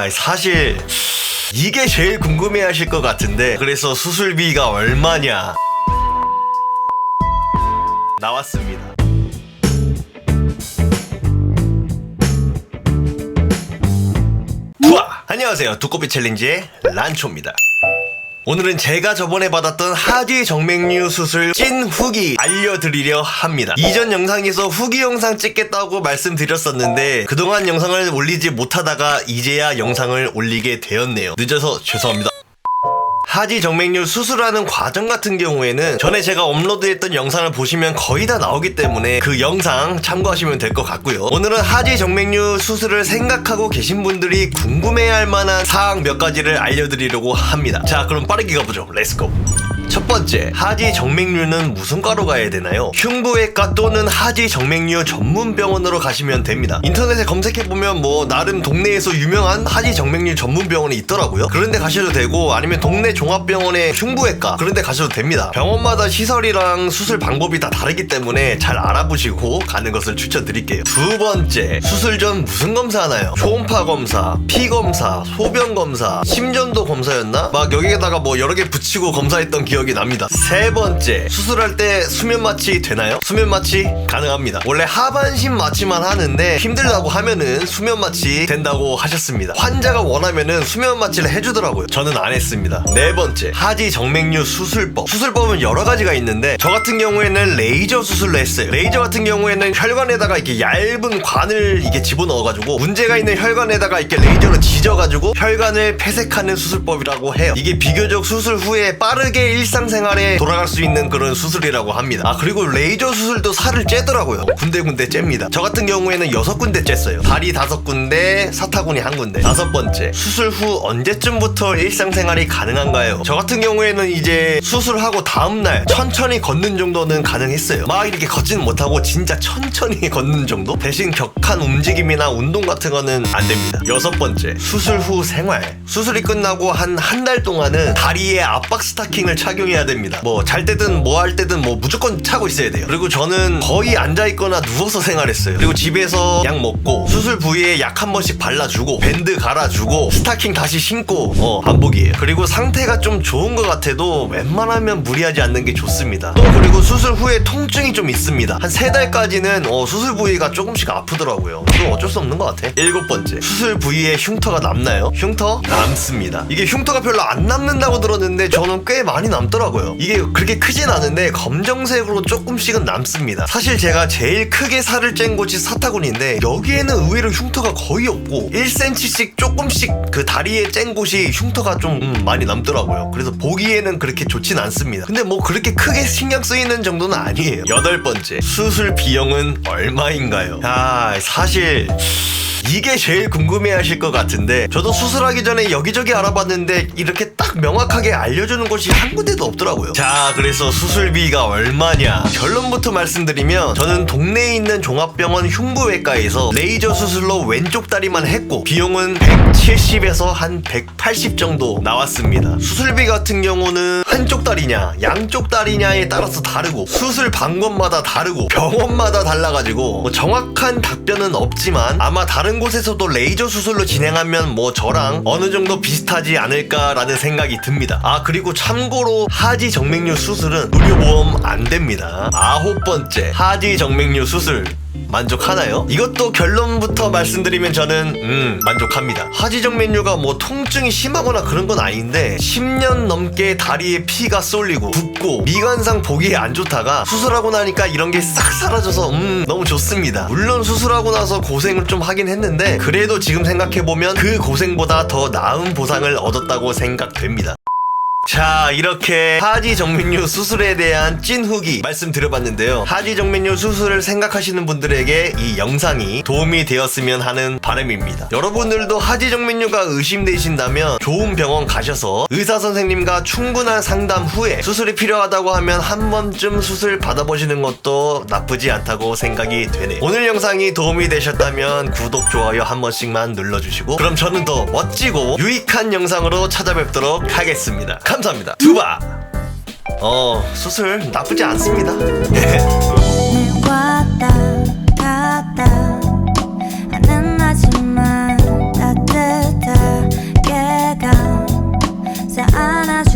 사실 이게 제일 궁금해 하실 것 같은데, 그래서 수술비가 얼마냐 나왔습니다. 안녕하세요, 두꺼비 챌린지의 란초입니다. 오늘은 제가 저번에 받았던 하지 정맥류 수술 찐 후기 알려드리려 합니다. 이전 영상에서 후기 영상 찍겠다고 말씀드렸었는데 그동안 영상을 올리지 못하다가 이제야 영상을 올리게 되었네요. 늦어서 죄송합니다. 하지 정맥류 수술하는 과정 같은 경우에는 전에 제가 업로드했던 영상을 보시면 거의 다 나오기 때문에 그 영상 참고하시면 될 것 같고요. 오늘은 하지 정맥류 수술을 생각하고 계신 분들이 궁금해할 만한 사항 몇 가지를 알려드리려고 합니다. 자, 그럼 빠르게 가보죠. 렛츠고. 첫 번째, 하지 정맥류는 무슨 과로 가야 되나요? 흉부외과 또는 하지 정맥류 전문 병원으로 가시면 됩니다. 인터넷에 검색해보면 뭐 나름 동네에서 유명한 하지 정맥류 전문 병원이 있더라고요. 그런데 가셔도 되고, 아니면 동네 종합병원의 흉부외과 그런데 가셔도 됩니다. 병원마다 시설이랑 수술 방법이 다 다르기 때문에 잘 알아보시고 가는 것을 추천드릴게요. 두 번째, 수술 전 무슨 검사 하나요? 초음파 검사, 피 검사, 소변 검사, 심전도 검사였나? 막 여기에다가 뭐 여러 개 붙이고 검사했던 기억이 납니다. 세 번째, 수술할 때 수면 마취 되나요? 수면 마취 가능합니다. 원래 하반신 마취만 하는데 힘들다고 하면은 수면 마취 된다고 하셨습니다. 환자가 원하면은 수면 마취를 해주더라고요. 저는 안 했습니다. 네 번째, 하지 정맥류 수술법. 수술법은 여러 가지가 있는데 저 같은 경우에는 레이저 수술을 했어요. 레이저 같은 경우에는 혈관에다가 이렇게 얇은 관을 이게 집어넣어가지고 문제가 있는 혈관에다가 이렇게 레이저로 지져가지고 혈관을 폐색하는 수술법이라고 해요. 이게 비교적 수술 후에 빠르게 일상생활에 돌아갈 수 있는 그런 수술이라고 합니다. 그리고 레이저 수술도 살을 째더라고요. 군데군데 잽니다. 저 같은 경우에는 6군데 쬐어요. 다리 5군데, 사타구니 1군데. 다섯 번째, 수술 후 언제쯤부터 일상생활이 가능한가요? 저 같은 경우에는 이제 수술하고 다음날 천천히 걷는 정도는 가능했어요. 막 이렇게 걷지는 못하고 진짜 천천히 걷는 정도? 대신 격한 움직임이나 운동 같은 거는 안 됩니다. 여섯 번째, 수술 후 생활. 수술이 끝나고 한 달 동안은 다리에 압박 스타킹을 착용해야 됩니다. 뭐 잘 때든 뭐 할 때든 뭐 무조건 차고 있어야 돼요. 그리고 저는 거의 앉아있거나 누워서 생활했어요. 그리고 집에서 약 먹고 수술 부위에 약 한 번씩 발라주고 밴드 갈아주고 스타킹 다시 신고 반복이에요. 그리고 상태가 좀 좋은 것 같아도 웬만하면 무리하지 않는 게 좋습니다. 또 그리고 수술 후에 통증이 좀 있습니다. 한 3달까지는 수술 부위가 조금씩 아프더라고요. 그건 어쩔 수 없는 것 같아. 일곱 번째, 수술 부위에 흉터가 남나요? 흉터? 남습니다. 이게 흉터가 별로 안 남는다고 들었는데 저는 꽤 많이 남더라고요. 이게 그렇게 크진 않은데 검정색으로 조금씩은 남습니다. 사실 제가 제일 크게 살을 짠 곳이 사타구니인데 여기에는 의외로 흉터가 거의 없고 1cm씩 조금씩 그 다리에 짠 곳이 흉터가 좀 많이 남더라고요. 그래서 보기에는 그렇게 좋진 않습니다. 근데 뭐 그렇게 크게 신경 쓰이는 정도는 아니에요. 여덟 번째, 수술 비용은 얼마인가요? 사실 이게 제일 궁금해 하실 것 같은데 저도 수술하기 전에 여기저기 알아봤는데 이렇게 딱 명확하게 알려주는 곳이 한 군데도 없더라고요. 자, 그래서 수술비가 얼마냐? 결론부터 말씀드리면 저는 동네에 있는 종합병원 흉부외과에서 레이저 수술로 왼쪽 다리만 했고 비용은 170에서 한 180 정도 나왔습니다. 수술비 같은 경우는 한쪽 다리냐 양쪽 다리냐에 따라서 다르고 수술 방법마다 다르고 병원마다 달라가지고 뭐 정확한 답변은 없지만 아마 다른 곳에서도 레이저 수술로 진행하면 뭐 저랑 어느 정도 비슷하지 않을까라는 생각이 듭니다. 그리고 참고로 하지 정맥류 수술은 의료보험 안 됩니다. 아홉 번째, 하지 정맥류 수술 만족하나요? 이것도 결론부터 말씀드리면 저는 만족합니다. 하지 정맥류가 뭐 통증이 심하거나 그런 건 아닌데 10년 넘게 다리에 피가 쏠리고 붓고 미관상 보기에 안 좋다가 수술하고 나니까 이런 게 싹 사라져서 너무 좋습니다. 물론 수술하고 나서 고생을 좀 하긴 했는데 그래도 지금 생각해보면 그 고생보다 더 나은 보상을 얻었다고 생각됩니다. 자, 이렇게 하지 정맥류 수술에 대한 찐 후기 말씀드려봤는데요. 하지 정맥류 수술을 생각하시는 분들에게 이 영상이 도움이 되었으면 하는 바람입니다. 여러분들도 하지 정맥류가 의심되신다면 좋은 병원 가셔서 의사 선생님과 충분한 상담 후에 수술이 필요하다고 하면 한 번쯤 수술 받아보시는 것도 나쁘지 않다고 생각이 되네요. 오늘 영상이 도움이 되셨다면 구독, 좋아요 한 번씩만 눌러주시고 그럼 저는 더 멋지고 유익한 영상으로 찾아뵙도록 하겠습니다. 감사합니다. 두바! 수술 나쁘지 않습니다. 왔다 갔다 하는 하지만 따뜻한 진짜 안아줘